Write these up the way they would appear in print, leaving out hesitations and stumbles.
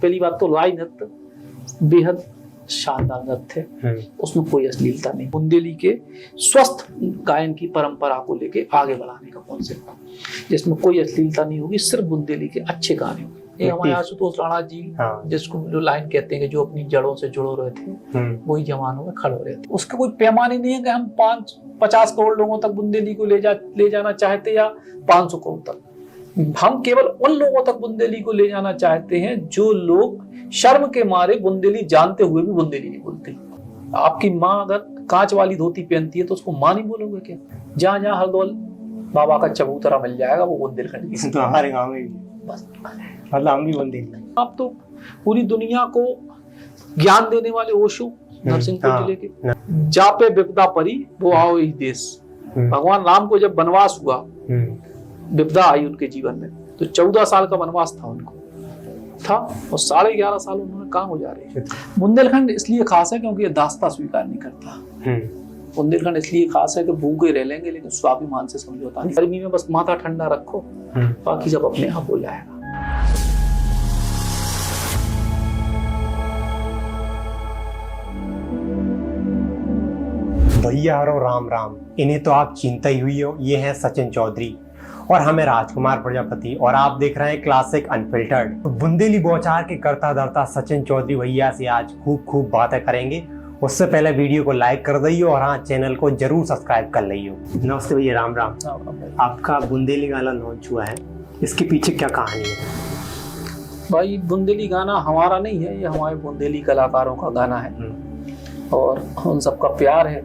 पहली बात तो लाई नृत्य बेहद शानदार नृत्य है, उसमें कोई अश्लीलता नहीं। बुंदेली के स्वस्थ गायन की परंपरा को लेके आगे बढ़ाने का कॉन्सेप्ट है, जिसमें कोई अश्लीलता नहीं होगी, सिर्फ बुंदेली के अच्छे गाने होंगे। ये हमारे आशुतोष राणा जी, जिसको जो लाइन कहते हैं कि जो अपनी जड़ों से जुड़ो रहे थे वही जवानों में खड़े रहे थे। उसका कोई पैमाने नहीं है कि हम 50 करोड़ लोगों तक बुंदेली को ले जाना चाहते या 500 करोड़ तक। हम केवल उन लोगों तक बुंदेली को ले जाना चाहते हैं जो लोग शर्म के मारे बुंदेली जानते हुए भी बुंदेली नहीं बोलते। आपकी माँ अगर कांच वाली धोती पहनती है तो उसको माँ नहीं बोलोगे क्या? जहाँ जहाँ हरदौल बाबा का चबूतरा मिल जाएगा वो बुंदेलखंड की। तो हमारे गांव में भी बस मतलब हम भी बुंदेली। आप तो पूरी दुनिया को ज्ञान देने वाले ओशो नरसिंहपुर जिले के, जापे विपदा परी वो आओ इस देश। भगवान राम को जब वनवास हुआ, विपदा आई उनके जीवन में, तो 14 साल का वनवास था उनको था, और 11.5 साल उन्होंने कहाँ गुजारे। बुंदेलखंड इसलिए खास है क्योंकि ये दास्ता स्वीकार नहीं करता। बुंदेलखंड इसलिए खास है कि भूखे रह लेंगे लेकिन स्वाभिमान से समझौता नहीं। गर्मी में बस माथा ठंडा रखो, बाकी जब अपने आप हो जाएगा। भैया हरो राम राम, इन्हें तो आप चिंता ही हुई हो। ये हैं सचिन चौधरी और हमें राजकुमार प्रजापति, और आप देख रहे हैं क्लासिक अनफिल्टर्ड। तो बुंदेली बौछार के करता धरता सचिन चौधरी भैया से आज खूब बातें करेंगे। उससे पहले वीडियो को लाइक कर दइयो और हाँ, चैनल को जरूर सब्सक्राइब कर लियो। नमस्ते भैया, राम राम। आपका बुंदेली गाना लॉन्च हुआ है, इसके पीछे क्या कहानी है? भाई बुंदेली गाना हमारा नहीं है, ये हमारे बुंदेली कलाकारों का गाना है और उन सबका प्यार है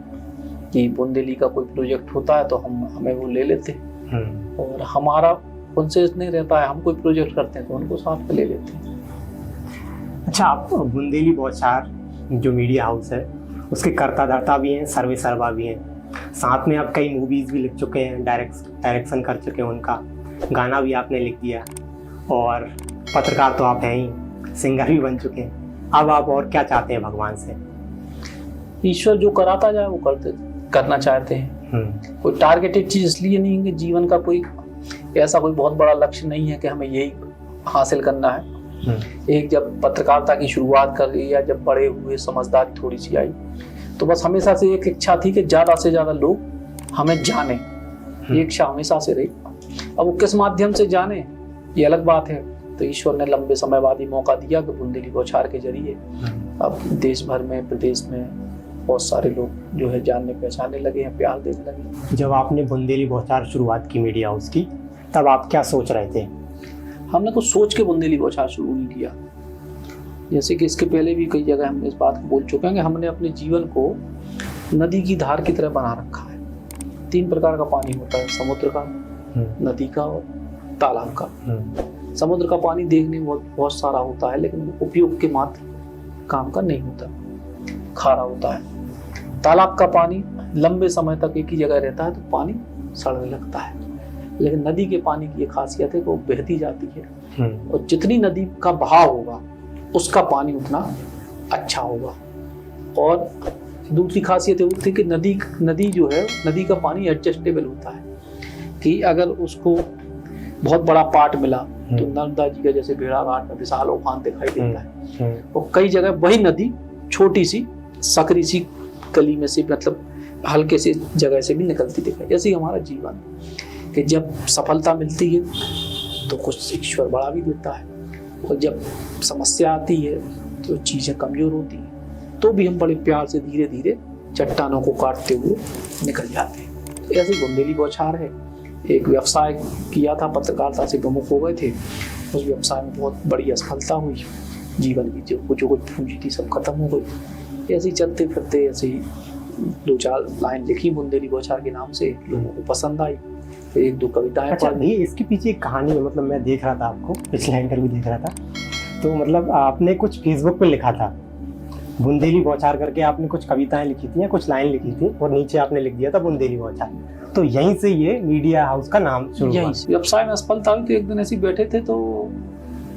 कि बुंदेली का कोई प्रोजेक्ट होता है तो हमें वो ले लेते हैं, और हमारा उनसे नहीं रहता है, हम कोई प्रोजेक्ट करते हैं तो उनको साथ में ले लेते हैं। अच्छा, आप बुंदेली बौछार जो मीडिया हाउस है उसके कर्ता धर्ता भी हैं, सर्वे सर्वा भी हैं, साथ में आप कई मूवीज भी लिख चुके हैं, डायरेक्शन कर चुके हैं, उनका गाना भी आपने लिख दिया, और पत्रकार तो आप हैं ही, सिंगर भी बन चुके हैं। अब आप और क्या चाहते हैं भगवान से? ईश्वर जो कराता जाए वो करना चाहते हैं। कोई टारगेटेड चीज इसलिए नहीं है कि जीवन का कोई ऐसा कोई बहुत बड़ा लक्ष्य नहीं है कि हमें यही हासिल करना है। एक जब पत्रकारिता की शुरुआत कर ली या जब बड़े हुए, समझदारी थोड़ी सी आई, तो बस हमेशा से एक इच्छा थी कि ज्यादा से ज्यादा लोग हमें जाने। ये इच्छा हमेशा से रही। अब वो किस माध्यम से जाने ये अलग बात है। तो ईश्वर ने लंबे समय बाद ही मौका दिया कि बुंदेली बौछार के जरिए अब देश भर में, प्रदेश में बहुत सारे लोग जो है जानने पहचानने लगे हैं, प्यार देने लगे। जब आपने बुंदेली बौछार शुरुआत की मीडिया हाउस की, तब आप क्या सोच रहे थे? हमने कुछ सोच के बुंदेली बौछार शुरू नहीं किया। जैसे कि इसके पहले भी कई जगह हम इस बात को बोल चुके हैं कि हमने अपने जीवन को नदी की धार की तरह बना रखा है। 3 प्रकार का पानी होता है, समुद्र का, नदी का और तालाब का। समुद्र का पानी देखने में बहुत सारा होता है लेकिन उपयोग के मात्र काम का नहीं होता, खारा होता है। तालाब का पानी लंबे समय तक एक ही जगह रहता है तो पानी सड़ने लगता है, लेकिन नदी के पानी की ये खासियत है कि वो बहती जाती है और जितनी नदी का बहाव होगा उसका पानी उतना अच्छा होगा। और दूसरी खासियत होती है कि नदी जो है, नदी का पानी एडजस्टेबल होता है कि अगर उसको बहुत बड़ा पार्ट मिला तो नर्मदा जी का जैसे भेड़ाघाट में विशाल उफान दिखाई देता है, और कई जगह वही नदी छोटी सी सकरी सी गली में से, मतलब हल्के से जगह से भी निकलती दिखाई। जैसे हमारा जीवन कि जब सफलता मिलती है तो कुछ ईश्वर बढ़ा भी देता है, और जब समस्या आती है तो चीज़ें कमज़ोर होती हैं तो भी हम बड़े प्यार से धीरे धीरे चट्टानों को काटते हुए निकल जाते हैं। ऐसे बुंदेली बौछार है। एक व्यवसाय किया था, पत्रकारिता से प्रमुख हो गए थे, उस व्यवसाय में बहुत बड़ी असफलता हुई, जीवन की जो कुछ पूंजी थी सब खत्म हो गई। ऐसे ही चलते फिरते ऐसे ही 2-4 लाइन लिखी बुंदेली बौछार के नाम से, लोगों को पसंद आई, फिर 1-2 कविताएं। अच्छा भैया, इसके पीछे एक कहानी है। मतलब मैं देख रहा था आपको, पिछला इंटरव्यू देख रहा था, तो मतलब आपने कुछ फेसबुक पे लिखा था बुंदेली बौछार करके, आपने कुछ कविताएं लिखी थी या कुछ लाइन लिखी थी और नीचे आपने लिख दिया था बुंदेली बौछार। तो यहीं से ये मीडिया हाउस का नाम शुरू हुआ। व्यवसाय में असफलता हुई तो एक दिन ऐसे बैठे थे तो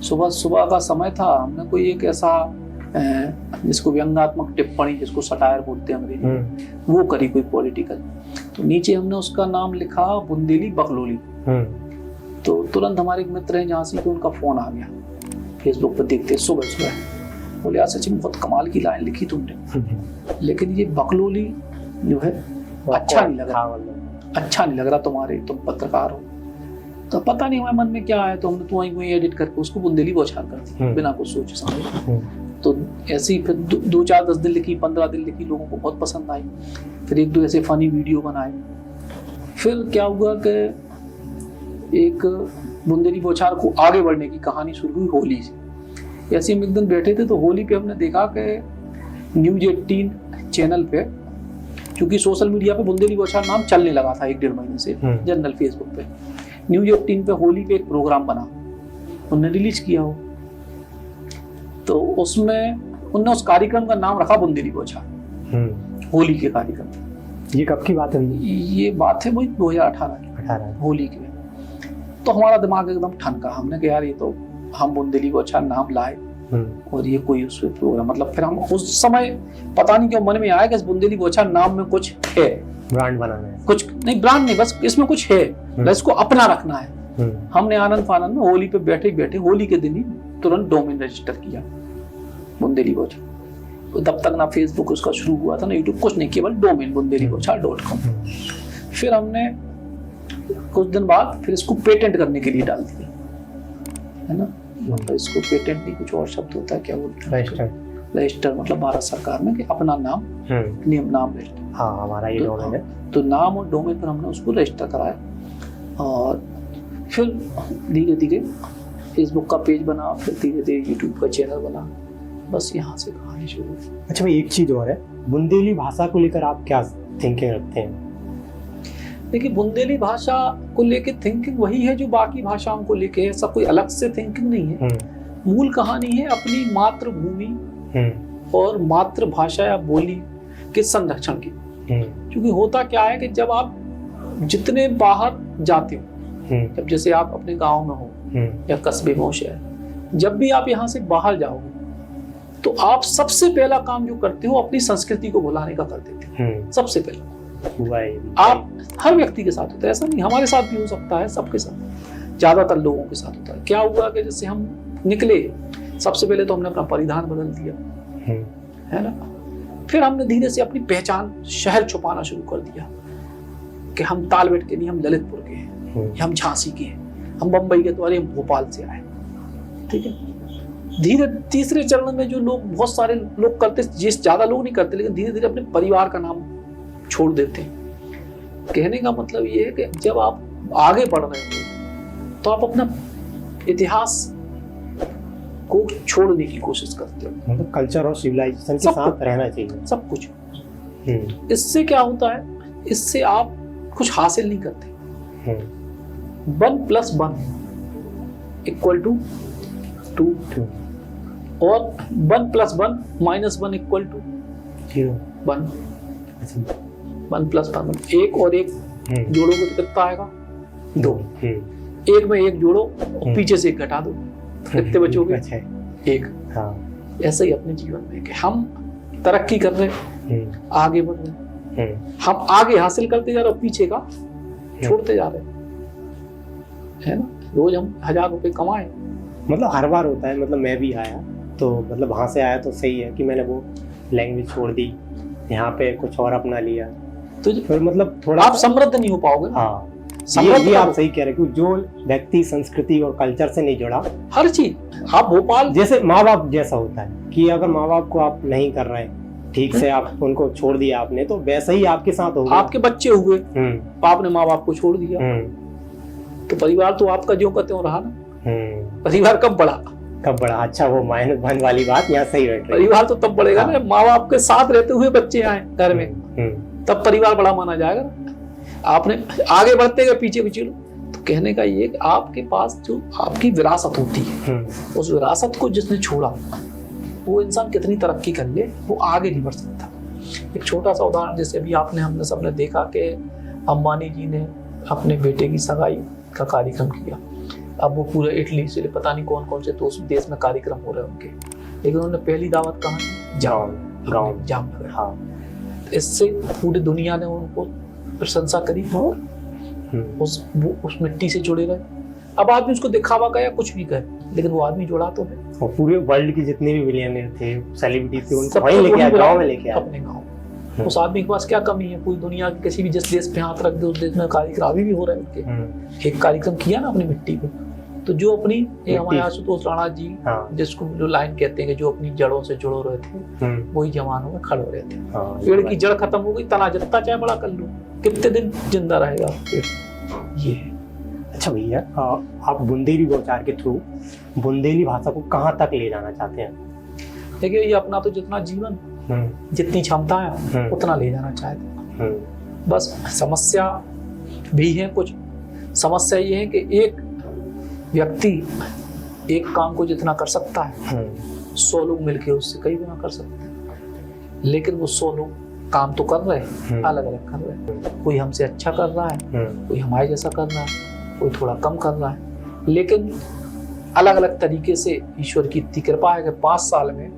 सुबह का समय था, हमने कोई एक ऐसा जिसको व्यंग्यात्मक टिप्पणी, जिसको सटायर बोलते हैं अंग्रेजी में, वो करी कोई पॉलिटिकल। तो नीचे हमने उसका नाम लिखा बुंदेली बकलोली। तो तुरंत हमारे एक मित्र हैं झांसी के, उनका फोन आ गया फेसबुक पर देखते सुबह सुबह, बोले यार सचिन बहुत कमाल की लाइन लिखी तुमने, लेकिन ये बकलोली जो है अच्छा नहीं लग रहा, अच्छा नहीं लग रहा तुम्हारे, तुम पत्रकार हो। तो पता नहीं हमारे मन में क्या आया, तो हमने तुम्हारी एडिट करके उसको बुंदेली बौछार कर दी बिना कुछ सोचे समझे। तो ऐसे ही फिर 2-4-10 दिन लिखी, 15 दिन लिखी, लोगों को बहुत पसंद आई। फिर 1-2 ऐसे फनी वीडियो बनाए। फिर क्या हुआ कि एक बुंदेली बौछार को आगे बढ़ने की कहानी शुरू हुई होली से। ऐसे हम एक दिन बैठे थे तो होली पे हमने देखा कि न्यूज़ 18 चैनल पे, क्योंकि सोशल मीडिया पे बुंदेली बौछार नाम चलने लगा था 1-1.5 महीने से जनरल फेसबुक पे, न्यूज़ 18 पे होली पे एक प्रोग्राम बना, उन्होंने रिलीज किया हो। तो उसमें उन्होंने उस कार्यक्रम का नाम रखा बुंदेली बौछार, होली के कार्यक्रम। ये कब की बात है? ये बात है वही 2018 की होली के। तो हमारा दिमाग एकदम ठनका, हमने कहा यार ये तो हम बुंदेली बौछार नाम लाए और ये कोई उस प्रोग्राम, मतलब फिर हम उस समय पता नहीं क्यों मन में आया कि इस बुंदेली बौछार नाम में कुछ है, ब्रांड बनाना है। कुछ नहीं, ब्रांड नहीं, बस इसमें कुछ है, इसको अपना रखना है। हमने आनंद फानंद में होली पे बैठे बैठे होली के दिन ही तुरंत डोमेन रजिस्टर किया बुंदेली बौछार। तो तब तक ना फेसबुक उसका शुरू हुआ था ना यूट्यूब, कुछ नहीं, केवल डोमेन bundelibauchar.com। फिर हमने कुछ दिन बाद फिर इसको पेटेंट करने के लिए डाल दिया, है ना, मतलब इसको पेटेंट नहीं, कुछ और शब्द होता है, क्या बोलते हैं, रजिस्टर, मतलब भारत सरकार में कि अपना नाम नाम रजिस्टर। हाँ, हमारा ये डोमेन है। तो नाम और डोमेन पर हमने उसको रजिस्टर कराया और फिर धीरे धीरे फेसबुक का पेज बना, फिर धीरे धीरे यूट्यूब का चैनल बना, बस यहाँ से कहानी शुरू हुई। अच्छा भाई, एक चीज और है, बुंदेली भाषा को लेकर आप क्या थिंकिंग रखते हैं? देखिए, बुंदेली भाषा को लेकर थिंकिंग वही है जो बाकी भाषाओं को लेके है, सब कोई अलग से थिंकिंग नहीं है। मूल कहानी है अपनी मातृभूमि और मातृभाषा या बोली के संरक्षण की। क्योंकि होता क्या है कि जब आप जितने बाहर जाते हो, जब जैसे आप अपने गांव में हो या कस्बे में हो, शहर, जब भी आप यहाँ से बाहर जाओगे तो आप सबसे पहला काम जो करते हो अपनी संस्कृति को भुलाने का कर देते हो। सबसे पहला आप हर व्यक्ति के साथ होता है, ऐसा नहीं, हमारे साथ भी हो सकता है, सबके साथ, ज्यादातर लोगों के साथ होता है। क्या हुआ कि जैसे हम निकले, सबसे पहले तो हमने अपना परिधान बदल दिया, है ना, फिर हमने धीरे से अपनी पहचान, शहर छुपाना शुरू कर दिया कि हम तालबेट के नहीं, हम ललितपुर के हैं, हम झांसी के हैं, हम बम्बई के, तो अरे हम भोपाल से आए, ठीक है। धीरे तीसरे चरण में जो लोग, बहुत सारे लोग करते, जिस ज्यादा लोग नहीं करते, लेकिन धीरे धीरे अपने परिवार का नाम छोड़ देते हैं। कहने का मतलब ये है कि जब आप आगे बढ़ रहे हो तो आप अपना इतिहास को छोड़ने की कोशिश करते हो, मतलब कल्चर और सिविलाइजेशन के साथ रहना चाहिए, सब कुछ। इससे क्या होता है, इससे आप कुछ हासिल नहीं करते। 1 + 1 = 2 और 1 + 1 - 1 = 1। 1 + 1 1 और 1 जोड़ोगे तो कितना आएगा? 2। 1 में 1 जोड़ो और पीछे से 1 घटा दो, कितने बचोगे? 1। हाँ, ऐसा ही अपने जीवन में कि हम तरक्की कर रहे हैं, आगे बढ़ रहे हैं, हम आगे हासिल करते जा रहे हैं, पीछे का छोड़ते जा रहे हैं, है ना। रोज हम 1000 रुपए कमाए, मतलब हर बार होता है, मतलब मैं भी आया तो मतलब वहाँ से आया तो सही है कि मैंने वो लैंग्वेज छोड़ दी, यहाँ पे कुछ और अपना लिया, तो फिर मतलब थोड़ा आप समृद्ध नहीं हो पाओगे। हाँ, ये आप सही कह रहे हैं कि जो व्यक्ति संस्कृति और कल्चर से नहीं जुड़ा, हर चीज, आप भोपाल जैसे माँ बाप जैसा होता है कि अगर माँ बाप को आप नहीं कर रहे ठीक से, आप उनको छोड़ दिया आपने, तो वैसा ही आपके साथ होगा। आपके बच्चे हुए, आपने माँ बाप को छोड़ दिया, तो परिवार तो आपका जो कहते हो रहा ना। परिवार कब बढ़ा? अच्छा, वो -1 वाली बात यहाँ सही बैठ रही है। परिवार तो तब बढ़ेगा ना, माँ बाप के साथ रहते हुए बच्चे आए घर में, तब परिवार बड़ा माना जाएगा ना। आपने आगे बढ़ते गए, पीछे पीछे लो। तो कहने का ये कि आपके पास जो आपकी विरासत होती है, उस विरासत को जिसने छोड़ा, वो इंसान कितनी तरक्की कर ले, वो आगे नहीं बढ़ सकता। एक छोटा सा उदाहरण, जैसे अभी हमने सबने देखा कि अंबानी जी ने अपने बेटे की सगाई का कार्यक्रम किया। अब वो पूरे इटली से पता नहीं कौन कौन से देश में कार्यक्रम हो रहे हैं उनके, लेकिन उन्होंने पहली दावत कहाँ? जामनगर। हाँ, इससे पूरी दुनिया ने उनको प्रशंसा करी और वो उस मिट्टी से जुड़े रहे, अब आदमी उसको दिखावा का या कुछ भी कहे, लेकिन वो आदमी जुड़ा तो है। और पूरे वर्ल्ड के जितने भी बिलियनर थे, सेलिब्रिटी थे, उनको सबको वहीं लेके आया, बुलाया, गाँव में लेके आया। अपने गाँव। उस आदमी के पास क्या कमी है? पूरी दुनिया के किसी भी जिस देश पे हाथ रख दे उस देश में कार्यक्रम अभी भी हो रहे हैं उनके। एक कार्यक्रम किया ना अपनी मिट्टी पे, तो जो अपनी ये हमारे आशुतोष राणा जी, जिसको जो लाइन कहते हैं कि जो अपनी जड़ों से जुड़ो रहे थे वही जवानों में खड़े रहे थे। पेड़ की जड़ खत्म हो गई, तना जितना चाहे बड़ा कर लो, कितने दिन जिंदा रहेगा पेड़? ये है। अच्छा भैया, आप बुंदेली बोलचाल के थ्रू बुंदेली भाषा को कहाँ तक ले जाना चाहते हैं? देखिए, ये अपना तो जितना जीवन, जितनी क्षमता है उतना ले जाना चाहते हैं। बस समस्या भी है कुछ। समस्या ये है कि एक व्यक्ति एक काम को जितना कर सकता है 100 लोग मिलके उससे कई गुना कर सकते हैं, लेकिन वो 100 लोग काम तो कर रहे हैं, अलग अलग कर रहे हैं। कोई हमसे अच्छा कर रहा है, कोई हमारे जैसा कर रहा है, कोई थोड़ा कम कर रहा है, लेकिन अलग अलग तरीके से ईश्वर की इतनी कृपा है कि 5 साल में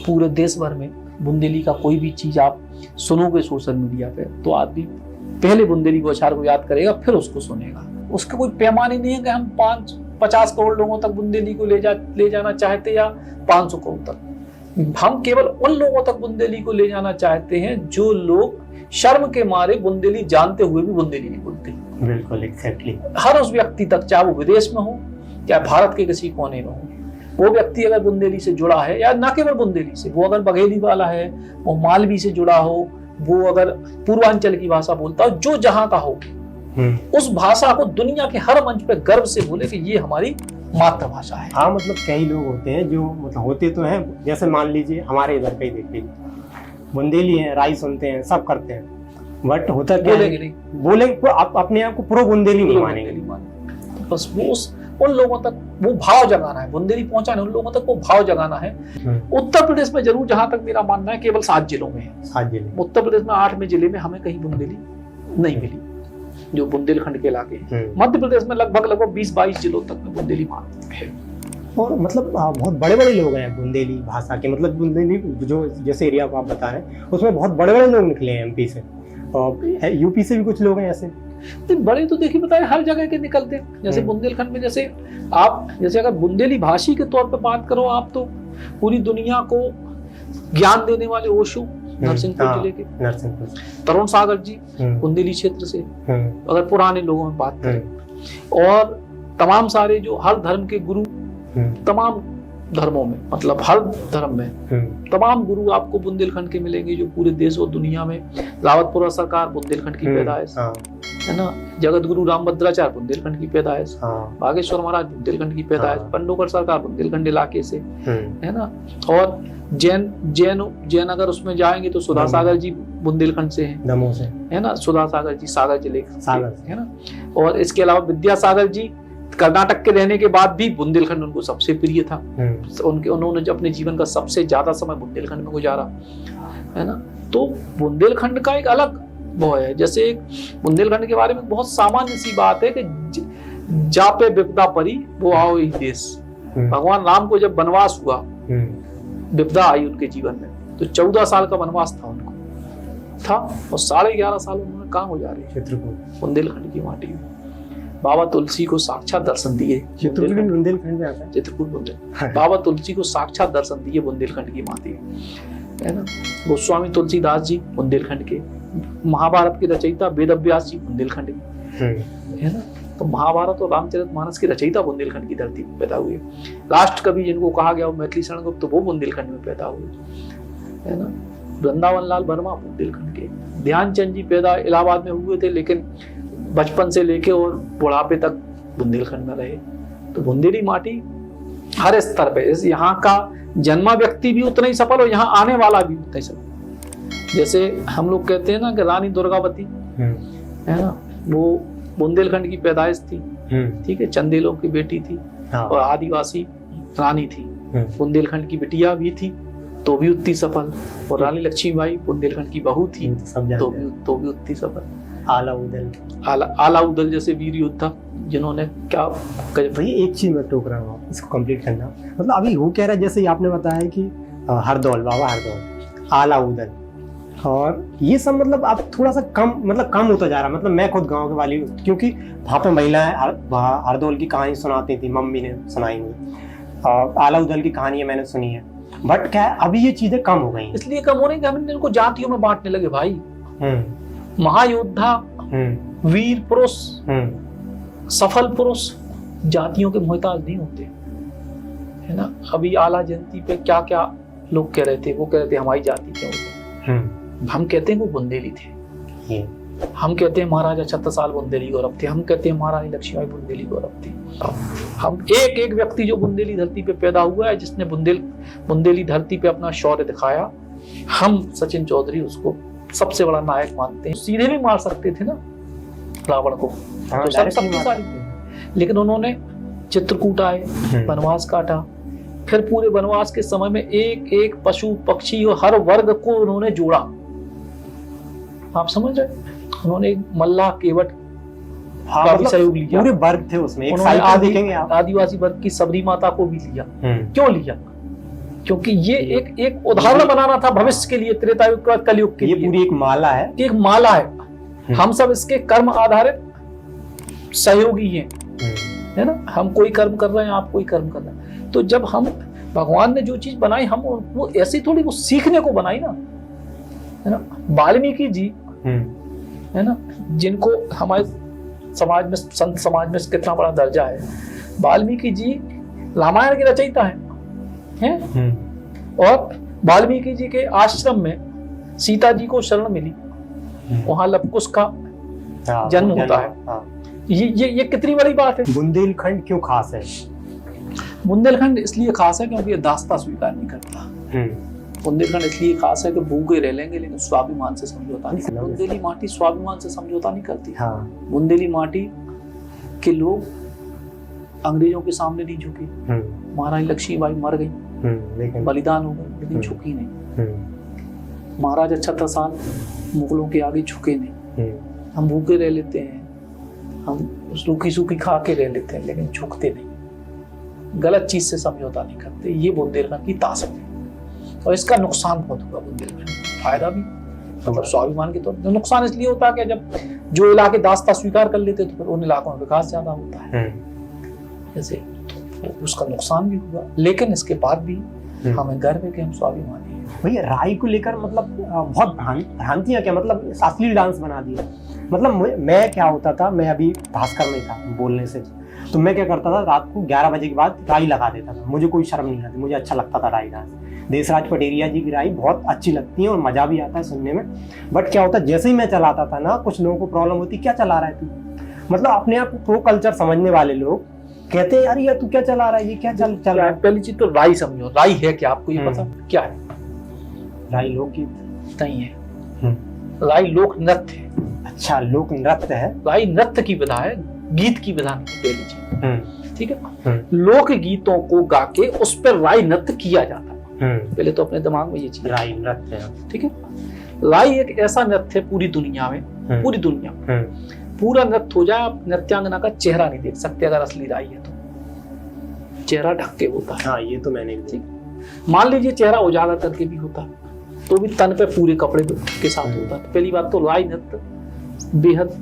पूरे देश भर में बुंदेली का कोई भी चीज आप सुनोगे सोशल मीडिया पे, तो आदमी पहले बुंदेली बौछार को याद करेगा, फिर उसको सुनेगा। उसका कोई पैमाने नहीं है कि हम 50 करोड़ लोगों तक बुंदेली को ले जाना चाहते या 500 करोड़ तक। हम केवल उन लोगों तक बुंदेली को ले जाना चाहते हैं जो लोग शर्म के मारे बुंदेली जानते हुए भी बुंदेली नहीं बोलते। बिल्कुल, एग्जैक्टली। हर उस व्यक्ति तक, चाहे वो विदेश में हो या भारत के किसी कोने में हो, वो व्यक्ति अगर बुंदेली से जुड़ा है, या ना केवल बुंदेली से, वो अगर बघेली वाला है, वो मालवी से जुड़ा हो, वो अगर पूर्वांचल की भाषा बोलता हो, जो जहां का हो, उस भाषा को दुनिया के हर मंच पे गर्व से बोले कि ये हमारी मातृभाषा है। हाँ, मतलब कई लोग होते हैं जो मतलब होते तो हैं, जैसे मान लीजिए हमारे इधर का ही देख लीजिए, बुंदेली हैं, राई सुनते हैं, सब करते हैं, बट होता क्या है, बोलेंगे आप अपने आप को प्रो बुंदेली नहीं मानेंगे। बस वो उन लोगों तक वो भाव जगाना है, बुंदेली पहुंचाना, उन लोगों तक वो भाव जगाना है। उत्तर प्रदेश में जरूर, जहां तक मेरा मानना है, केवल 7 जिलों में है। 7 जिले। उत्तर प्रदेश में 8 जिले में हमें कहीं बुंदेली नहीं मिली, जो बुंदेलखंड के इलाके हैं। मध्य प्रदेश में लगभग 20-22 जिलों तक में बुंदेली है। और मतलब बहुत बड़े बड़े लोग हैं बुंदेली भाषा के, मतलब बुंदेली जो जैसे एरिया को आप बता रहे हैं उसमें बहुत बड़े बड़े लोग निकले हैं, एमपी से और यूपी से भी कुछ लोग हैं ऐसे। बड़े तो देखिए बताए हर जगह के निकलते हैं। जैसे बुंदेलखंड में, जैसे अगर बुंदेली भाषी के तौर पर बात करो आप, तो पूरी दुनिया को ज्ञान देने वाले ओशो नरसिंहपुर जिले के, तरुण सागर जी बुंदेली क्षेत्र से, अगर पुराने लोगों में बात करें, और तमाम सारे जो हर धर्म के गुरु, तमाम धर्मों में, मतलब हर धर्म में तमाम गुरु आपको बुंदेलखंड के मिलेंगे, जो पूरे देश और दुनिया में। रावतपुरा सरकार बुंदेलखंड की पैदाइश है ना, जगत गुरु रामभद्राचार्य बुंदेलखंड की पैदाइश, बागेश्वर महाराज बुंदेलखंड की पैदाइश, पंडोकर सरकार बुंदेलखंड इलाके से है ना। और जैन अगर उसमें जाएंगे तो सुधा सागर जी बुंदेलखंड से हैं, दमोह से है ना, सुधा सागर जी सागर जिले से है ना। और इसके अलावा विद्यासागर जी कर्नाटक के रहने के बाद भी बुंदेलखंड उनको सबसे प्रिय था। उन्होंने अपने जीवन का सबसे ज्यादा समय बुंदेलखंड में गुजारा है ना। तो बुंदेलखंड का एक अलग वो है। जैसे एक बुंदेलखंड के बारे में बहुत सामान्य सी बात है कि जापे विपदा परी वो आओ ही देश। भगवान राम को जब वनवास हुआ, विपदा आई उनके जीवन में, तो 14 साल का वनवास था उनको था, और 11.5 साल उन्होंने कहाँ गुजारे? चित्रकूट, बुंदेलखंड की माटी में। बाबा तुलसी को साक्षात दर्शन दिए, बुंदेलखंड में आता है चित्रकूट बुंदेल। बाबा तुलसी को साक्षात दर्शन दिए बुंदेलखंड की माटी है ना। गोस्वामी तुलसीदास जी बुंदेलखंड के, महाभारत के रचयिता वेदव्यास जी बुंदेलखंड के है ना। तो महाभारत और रामचरितमानस के रचयिता बुंदेलखंड की धरती में पैदा हुए। राष्ट्र कवि जिनको कहा गया वो मैथिली शरण गुप्त, तो वो बुंदेलखंड में पैदा हुए है ना। वृंदावन लाल वर्मा बुंदेलखंड के। ध्यानचंद जी पैदा इलाहाबाद में हुए थे, लेकिन बचपन से लेके और बुढ़ापे तक बुंदेलखंड में रहे। तो बुंदेली माटी हर स्तर पे, यहाँ का जन्मा व्यक्ति भी उतना ही सफल और यहाँ आने वाला भी उतना ही सफल। जैसे हम लोग कहते हैं ना कि रानी दुर्गावती है ना, वो बुंदेलखंड की पैदाइश थी, ठीक है, चंदेलों की बेटी थी और आदिवासी रानी थी। बुंदेलखंड की बिटिया भी थी तो भी उतनी सफल, और रानी लक्ष्मीबाई बुंदेलखंड की बहू थी तो भी उतनी सफल। आला उदल जैसे वीर योद्धा जिन्होंने क्या। भाई एक चीज मैं टोक रहा हूँ, इसको कंप्लीट करना। मतलब अभी वो कह रहा है, जैसे आपने बताया कि हरदौल, बाबा हरदौल, आला उदल, और ये सब मतलब अब थोड़ा सा कम होता जा रहा है। मतलब मैं खुद गांव के वाली हूँ, क्योंकि वहाँ पे महिलाएं हरदौल की कहानी सुनाती थी, मम्मी ने सुनाई मुझे, और आला उदल की कहानी मैंने सुनी है। बट क्या है, अभी ये चीजें कम हो गई हैं। इसलिए कम हो रही कि हम इनको जातियों में बांटने लगे भाई। महायोद्धा, वीर पुरुष, सफल पुरुष जातियों के मोहताज नहीं होते, है ना। अभी आला जयंती पे क्या क्या लोग कह रहे थे, वो कह रहे थे हमारी जाति के होते, हम कहते हैं वो बुंदेली थे, हम कहते हैं महाराजा छत्रसाल बुंदेली गौरव थे, हम कहते हैं महारानी लक्ष्मीबाई बुंदेली गौरव थी। हम एक एक व्यक्ति जो बुंदेली धरती पे पैदा हुआ है, जिसने बुंदेली धरती पे अपना शौर्य दिखाया, हम सचिन चौधरी उसको सबसे बड़ा नायक मानते हैं। सीधे भी मार सकते थे ना रावण को, तो सब शक्तिशाली थे, लेकिन उन्होंने चित्रकूट आए, वनवास काटा, फिर पूरे वनवास के समय में एक एक पशु पक्षी और हर वर्ग को उन्होंने जोड़ा। आप समझ रहे, उन्होंने एक मल्लाह केवट का भी सहयोग लिया, पूरे वर्ग थे उसमें। एक आदिवासी वर्ग की सबरी माता को भी लिया। क्यों लिया? क्योंकि ये एक उदाहरण बनाना था भविष्य के लिए, त्रेतायुग का कलयुग के लिए। ये पूरी एक माला है, एक माला है। हम सब इसके कर्म आधारित सहयोगी हैं, है ना। हम कोई कर्म कर रहे हैं, आप कोई कर्म कर रहे हैं। तो जब हम, भगवान ने जो चीज बनाई, हम वो ऐसी थोड़ी, वो सीखने को बनाई ना, है ना। वाल्मीकि जी, है ना, जिनको हमारे समाज में, संत समाज में कितना बड़ा दर्जा है, वाल्मीकि जी रामायण के रचयिता हैं, और वाल्मीकि जी के आश्रम में सीता जी को शरण मिली, वहां लवकुश का जन्म होता है। ये कितनी बड़ी बात है। बुंदेलखंड क्यों खास है? बुंदेलखंड इसलिए खास है क्योंकि ये दास्ता स्वीकार नहीं करता। बुंदेलखंड इसलिए खास है कि भूखे रह लेंगे लेकिन स्वाभिमान से समझौता नहीं करते। बुंदेली माटी स्वाभिमान से समझौता नहीं करती। बुंदेली माटी के लोग अंग्रेजों के सामने नहीं झुके। महारानी लक्ष्मीबाई मर गई, बलिदान हो गए, लेकिन झुकी नहीं। महाराजा छत्रसाल मुगलों के आगे झुके नहीं। हम भूखे रह लेते हैं, हम सूखी सूखी खा के रह लेते हैं, लेकिन झुकते नहीं, गलत चीज से समझौता नहीं करते। ये बुंदेलखंड की ताकत है, और इसका नुकसान बहुत हुआ बुंदेलखंड, फायदा भी मतलब स्वाभिमान के तौर पर। नुकसान इसलिए होता है कि जब जो इलाके दास्ता स्वीकार कर लेते तो फिर उन इलाकों में विकास ज्यादा होता है, जैसे तो उसका नुकसान भी हुआ। लेकिन इसके बाद भी हमें गर्व है कि हम स्वाभिमानी हैं। भैया राई को लेकर मतलब बहुत भ्रांतियां, क्या मतलब असली डांस बना दिया। मतलब मैं क्या होता था, मैं अभी भास्कर में था बोलने से, तो मैं क्या करता था, रात को 11 बजे के बाद राई लगा देता था। मुझे कोई शर्म नहीं आती, मुझे अच्छा लगता था राई डांस। देशराज पटेरिया जी की राई बहुत अच्छी लगती है और मजा भी आता है सुनने में। बट क्या होता, जैसे ही मैं चलाता था ना, कुछ लोगों को प्रॉब्लम होती, क्या चला रहा है तू, मतलब अपने आप को प्रो कल्चर समझने वाले लोग कहते हैं यार ये तू क्या चला रहा है, ये क्या चल रहा है। पहली चीज तो राई समझो, राई है क्या, आपको ये पता क्या है? राई लोकगीत नहीं है, राई लोक नृत्य है। अच्छा, लोक नृत्य है। राई नृत्य की विधा है, गीत की विधा नहीं। पहली चीज, ठीक है। लोक गीतों को गा के उस पर राई नृत्य किया जाता है। पहले तो अपने दिमाग में ये चीज, राई नृत्य है, ठीक है। राई एक ऐसा नृत्य है पूरी दुनिया में, पूरी दुनिया में पूरा नृत्य हो जाए, आप नृत्यांगना का चेहरा नहीं देख सकते अगर असली राई है तो। चेहरा ढक के होता है। हाँ, ये तो मैंने भी। मान लीजिए चेहरा उजागर करके भी होता है, तो भी तन पे पूरे कपड़े के साथ होता है। तो पहली बात तो राई नृत्य बेहद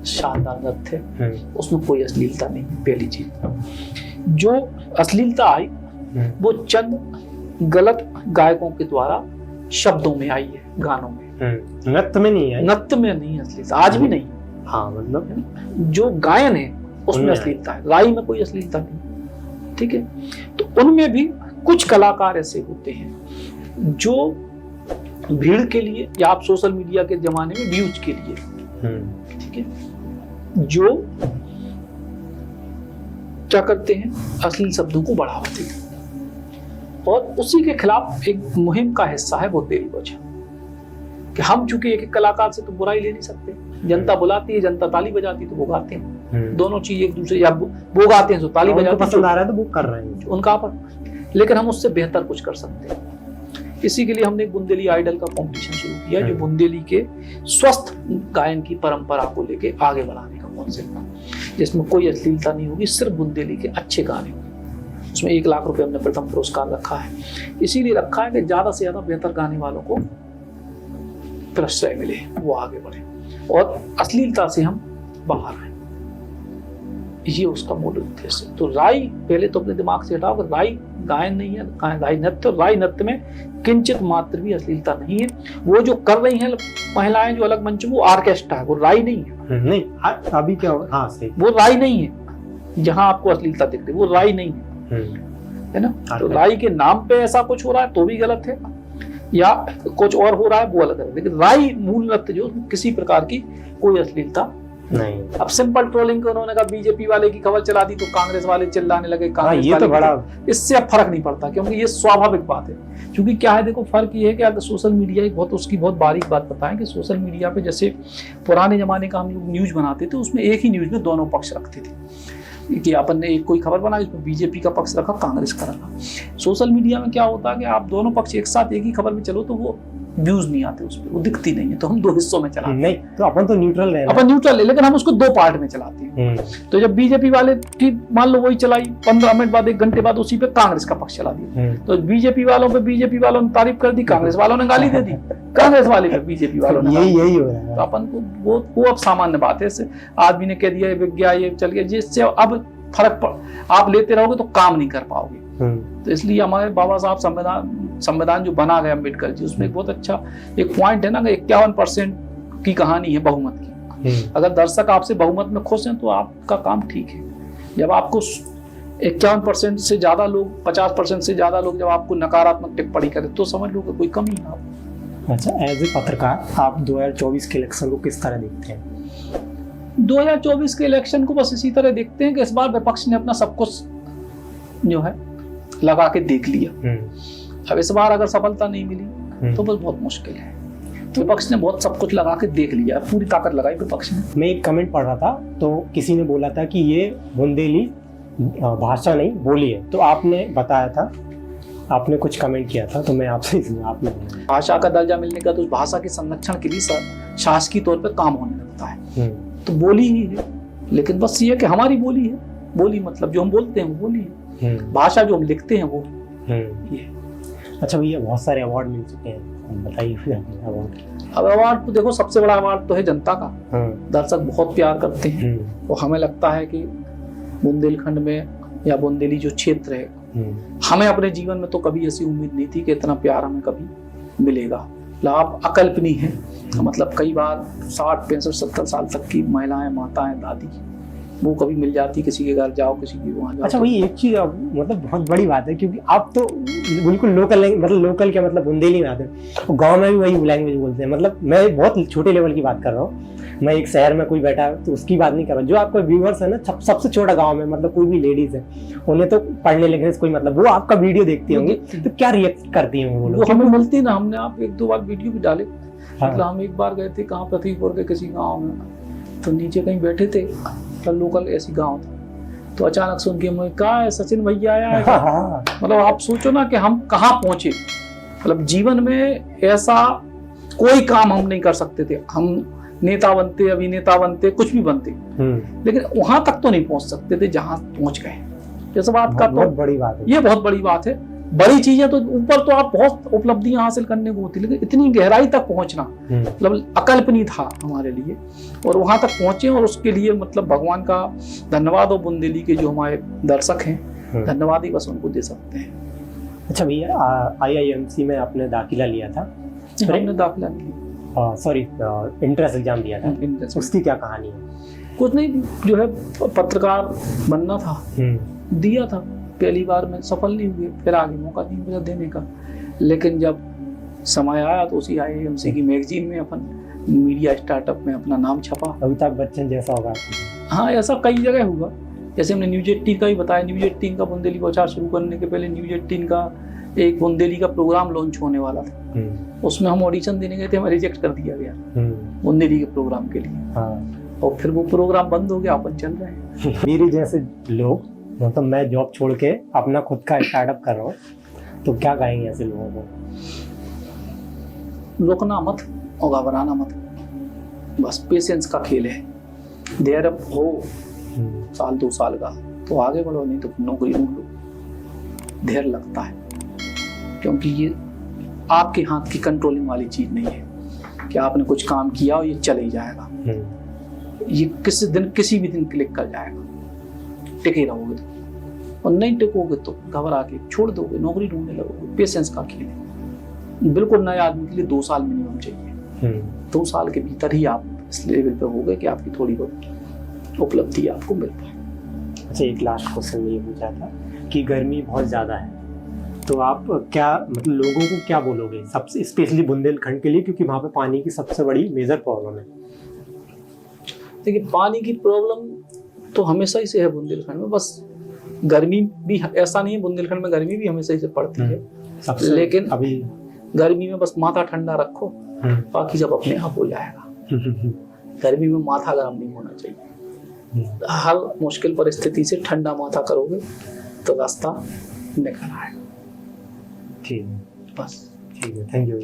शानदार नृत्य है, उसमें कोई अश्लीलता नहीं। पहली चीज, जो अश्लीलता आई वो चंद गलत गायकों के द्वारा शब्दों में आई है, गानों में, नृत्य में नहीं है। नृत्य में नहीं अश्लीलता, आज भी नहीं। हाँ, मतलब जो गायन है उसमें अश्लीलता है, राई में कोई अश्लीलता नहीं, ठीक है। तो उनमें भी कुछ कलाकार ऐसे होते हैं जो भीड़ के लिए, या आप सोशल मीडिया के जमाने में व्यूज के लिए, ठीक है, जो क्या करते हैं, अश्लील शब्दों को बढ़ावा देते हैं। और उसी के खिलाफ एक मुहिम का हिस्सा है बुंदेली बोझा, कि हम चूंकि एक कलाकार से तो बुराई ले नहीं सकते, जनता बुलाती है, जनता ताली बजाती है तो वो गाते हैं, दोनों चीज एक दूसरे, या वो गाते हैं तो ताली बजाते हैं, पसंद आ रहा है तो वो कर रहे हैं, उनका पर, लेकिन हम उससे बेहतर कुछ कर सकते हैं। इसी के लिए हमने एक बुंदेली आइडल का कंपटीशन शुरू किया, जो बुंदेली के स्वस्थ गायन की परंपरा को लेके आगे बढ़ाने का कॉन्सेप्ट है, जिसमें कोई अश्लीलता नहीं होगी, सिर्फ बुंदेली के अच्छे गाने होंगे। उसमें 1 लाख रुपए हमने प्रथम पुरस्कार रखा है। इसीलिए रखा है कि ज्यादा से ज्यादा बेहतर गाने वालों को प्रश्रय मिले, वो आगे बढ़े और अश्लीलता से हम बाहर आए। ये उसका मूल उद्देश्य है। तो राई पहले तो अपने दिमाग से हटाओ, राई गायन नहीं है, राई नृत्य, राई नृत्य में किंचित मात्र भी अश्लीलता नहीं है। वो जो कर रही हैं महिलाएं जो अलग मंच में, वो ऑर्केस्ट्रा है, वो राई नहीं है। नहीं अभी क्या हो, हाँ सही, वो राई नहीं है। जहां आपको अश्लीलता दिख रही है वो राई नहीं है ना। तो राई के नाम पे ऐसा कुछ हो रहा है तो भी गलत है, या कुछ और हो रहा है वो अलग है, लेकिन राई मूल नृत्य जो किसी प्रकार की कोई अश्लीलता नहीं। अब सिंपल ट्रोलिंग को उन्होंने कहा बीजेपी वाले की खबर चला दी तो कांग्रेस वाले चिल्लाने लगे, कांग्रेस ये तो बड़ा, इससे अब फर्क नहीं पड़ता, क्योंकि ये स्वाभाविक बात है। क्योंकि क्या है, देखो फर्क ये है कि अगर सोशल मीडिया एक उसकी बहुत बारीक बात बताएं कि सोशल मीडिया पे जैसे पुराने जमाने का हम लोग न्यूज बनाते थे, उसमें एक ही न्यूज में दोनों पक्ष रखते थे कि अपन ने एक कोई खबर बनाई, उसमें बीजेपी का पक्ष रखा, कांग्रेस का रखा। सोशल मीडिया में क्या होता है कि आप दोनों पक्ष एक साथ एक ही खबर में चलो तो वो व्यूज नहीं आते, उस पर वो दिखती नहीं है, तो हम दो हिस्सों में चलाते हैं। नहीं तो अपन तो न्यूट्रल रहे, अपन न्यूट्रल है, लेकिन हम उसको दो पार्ट में चलाते हैं। तो जब बीजेपी वाले की मान लो वही चलाई, 15 मिनट बाद 1 घंटे बाद उसी पे कांग्रेस का पक्ष चला दिया, तो बीजेपी वालों पे बीजेपी वालों ने तारीफ कर दी, कांग्रेस वालों ने गाली दे दी, कांग्रेस वाले पे बीजेपी वालों ने यही हो रहा है। तो अपन को वो अब सामान्य बात है। इससे आदमी ने कह दिया विज्ञा ये चल गया, जिससे अब फर्क आप लेते रहोगे तो काम नहीं कर पाओगे। तो इसलिए हमारे बाबा साहब संविधान जो बना गया अम्बेडकर जी, उसमें एक बहुत अच्छा एक पॉइंट है ना कि 51% की कहानी है बहुमत की। अगर दर्शक आपसे बहुमत में खुश हैं तो आपका काम ठीक है। जब आपको 51% से ज्यादा लोग, 50% से ज्यादा लोग जब आपको नकारात्मक टिप्पणी करें तो समझ लो कि कोई कमी है आप। अच्छा, एज ए पत्रकार आप 2024 के इलेक्शन को किस तरह देखते हैं? 2024 के इलेक्शन को बस इसी तरह देखते हैं कि इस बार विपक्ष ने अपना सब कुछ जो है लगा के देख लिया। अब इस बार अगर सफलता नहीं मिली तो बस बहुत मुश्किल है। तो विपक्ष ने बहुत सब कुछ लगा के देख लिया, पूरी ताकत लगाई विपक्ष ने। मैं एक कमेंट पढ़ रहा था तो किसी ने बोला था कि ये बुंदेली भाषा नहीं बोली है, तो आपने बताया था, आपने कुछ कमेंट किया था, तो मैं आपसे आपने भाषा का दर्जा मिलने का तो उस भाषा के संरक्षण के लिए शासकीय तौर पर काम होने लगता है, तो बोली ही है। लेकिन बस ये है कि हमारी बोली है, बोली मतलब जो हम बोलते हैं वो बोली है, भाषा जो हम लिखते हैं वो ये। अच्छा भैया, बहुत सारे अवार्ड मिल चुके हैं, बताइए फिर अवार्ड। अब अवार्ड तो देखो, सबसे बड़ा अवार्ड तो है जनता का। दर्शक बहुत प्यार करते हैं और हमें लगता है कि बुंदेलखंड में या बुंदेली जो क्षेत्र है, हमें अपने जीवन में तो कभी ऐसी उम्मीद नहीं थी कि इतना प्यार हमें कभी मिलेगा। लाभ अकल्पनीय है। मतलब कई बार 60, 65, 70 साल तक की महिलाएं, माताएं, दादी, वो कभी मिल जाती, किसी के घर जाओ, किसी के वहाँ जाओ। अच्छा वही एक चीज मतलब बहुत बड़ी बात है, क्योंकि आप तो बिल्कुल लोकल, मतलब लोकल क्या मतलब बुंदेली में आते हैं, गांव में भी वही लैंग्वेज बोलते हैं। मतलब मैं बहुत छोटे लेवल की बात कर रहा हूँ, मैं एक शहर में कोई बैठा है तो उसकी बात नहीं कर रहा। जो आपका व्यूअर्स है ना, सबसे छोटा गाँव में, मतलब कोई भी लेडीज है, उन्हें तो पढ़ने लिखने से कोई मतलब, वो आपका वीडियो देखती होंगी तो क्या रिएक्ट करती है वो लोग? हमें मिलती ना, हमने आप 1-2 बार वीडियो भी डाले। मतलब हम एक बार गए थे कहाँ, पृथ्वीपुर के किसी गाँव में, तो नीचे कहीं बैठे थे, लोकल ऐसी गांव था, तो अचानक सुन के मुझे कहा है सचिन भैया आया है। मतलब आप सोचो ना कि हम कहाँ पहुंचे। मतलब जीवन में ऐसा कोई काम हम नहीं कर सकते थे, हम नेता बनते, अभिनेता बनते, कुछ भी बनते, लेकिन वहां तक तो नहीं पहुंच सकते थे जहां पहुंच गए। इस बात का तो बड़ी बात है, ये बहुत बड़ी बात है। बड़ी चीजें तो ऊपर तो आप बहुत उपलब्धियां हासिल करने को होती, लेकिन इतनी गहराई तक पहुंचना मतलब अकल्पनीय था हमारे लिए, और वहां तक पहुंचे। और उसके लिए मतलब भगवान का धन्यवाद, और बुंदेली के जो हमारे दर्शक हैं, धन्यवाद ही बस उनको दे सकते हैं। अच्छा भैया, IIMC में आपने दाखिला लिया था? हमने दाखिला नहीं, सॉरी एंट्रेंस एग्जाम दिया था, उसकी क्या कहानी है? कुछ नहीं, जो है पत्रकार बनना था, दिया था, पहली बार में सफल नहीं हुए, फिर आगे मौका नहीं मिला देने का। लेकिन जब समय आया तो उसी IIMC की मैगजीन में अपन मीडिया स्टार्टअप में अपना नाम छपा। अमिताभ बच्चन जैसा होगा? हाँ, ऐसा कई जगह हुआ। जैसे हमने न्यूज 18 का भी बताया, न्यूज 18 का बुंदेली बौछार शुरू करने के पहले न्यूज 18 का एक बुंदेली का प्रोग्राम लॉन्च होने वाला था, उसमें हम ऑडिशन देने गए थे, हमें रिजेक्ट कर दिया गया बुंदेली के प्रोग्राम के लिए। और फिर वो प्रोग्राम बंद हो गया, अपन चल रहे हैं। मेरे जैसे लोग, मतलब मैं जॉब छोड़ के अपना खुद का स्टार्टअप कर रहा हूँ, तो क्या कहेंगे ऐसे लोगों को? रुकना मत और घबराना मत, बस पेशेंस का खेल है। देर अब हो 1-2 साल का तो आगे बढ़ो, नहीं तो नौकरी ढूंढ लो। देर लगता है, क्योंकि ये आपके हाथ की कंट्रोलिंग वाली चीज नहीं है। कि आपने कुछ काम किया और ये चले ही जाएगा, ये किसी भी दिन क्लिक कर जाएगा, टिके रहोगे तो। और नहीं टिकोगे तो घबरा के छोड़ दोगे, नौकरी ढूंढने लगोगे। पेशेंस का खेल है। बिल्कुल नए आदमी के लिए 2 साल मिनिमम चाहिए। 2 साल के भीतर ही आप इस लेवल पे हो गए कि आपकी थोड़ी बहुत उपलब्धि आपको मिल पाए। अच्छा, एक लास्ट क्वेश्चन ये पूछा था कि गर्मी बहुत ज़्यादा है, तो आप क्या मतलब लोगों को क्या बोलोगे, सबसे स्पेशली बुंदेलखंड के लिए, क्योंकि वहाँ पे पानी की सबसे बड़ी मेजर प्रॉब्लम है। देखिए, पानी की प्रॉब्लम तो हमेशा ही से है बुंदेलखंड में। बस गर्मी भी ऐसा नहीं है, बुंदेलखंड में गर्मी भी हमेशा ही से पड़ती है, लेकिन अभी गर्मी में बस माथा ठंडा रखो, बाकी जब अपने आप हो जाएगा। गर्मी में माथा गर्म नहीं होना चाहिए। हर मुश्किल परिस्थिति से ठंडा माथा करोगे तो रास्ता निकल आएगा। ठीक है, बस। ठीक है, थैंक यू।